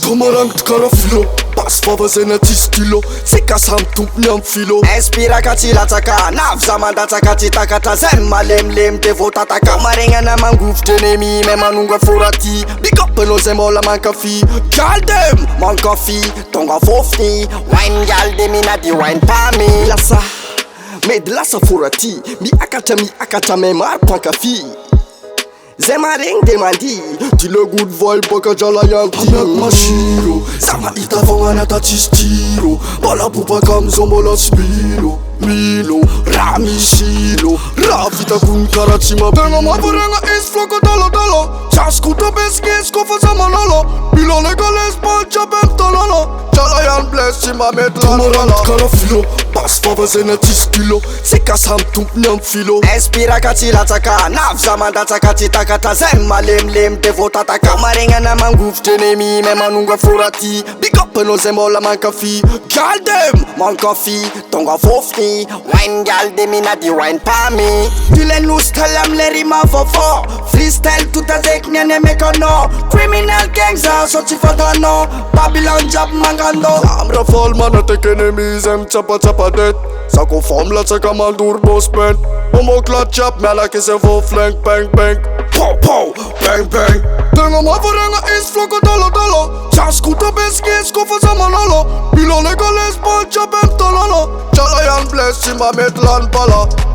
Tomarang t'karafilo Bas vava zay na 10 kilo Sika samy tompony amy filo Inspiraka tsy latsaka Navy za mandatsaka tsy takatra Zay malemilemy de vo tataka Maregnana mangovitra eny mime manonga foraty Big up anao zay mbola mankafy Galdem mankafy Tonga fofony Wine gal de mina di wine pami Lasa Medy lasa foraty Miakatra me maro mpankafy Zay maregny de mandi Ty le good vibe baka jala ihany ty Amiak masiro Za mahita fognana ta tsisy tiro Mbola bobaka amizao mbola tsy milo Raha misilo Raha vitako ny karaha tsy Tegna mamparegna izy floko dalodalo Tsasiko tabesikeziko fa za malolo Miloneka lesbal jiaby amy tanana Jala ihany bless tsy mba mety lalala Karaha filo Bas vava zay na 10 kilo Sika samy tompony amy filo Inspiraka tsy latsaka Navy za mandatsaka tsy takatra Zay malemilemy de vo tataka Maregnana mangovitra eny mime manonga foraty Big up anao zay mbola mankafy Galdem mankafy Tonga fofony Wine gal de mina di wine pami Tu le nostal amle rima vaovao Freestyle tout avec ny any mekanao Criminal gang za so tsy fatano Babylon jiaby mangano Am rafal manateky enemy zay mitsapatsapadet Sako fam latsaka mandory bospent Momokla jiaby mialaky zay vo flank bang bang Pow pow bang bang Tegna mamparegna izy floko dalodalo Tsasiko tabesikeziko fa za malolo Miloneka lesbal jiaby amy tanana Jala ihany bless tsy mba mety lany bala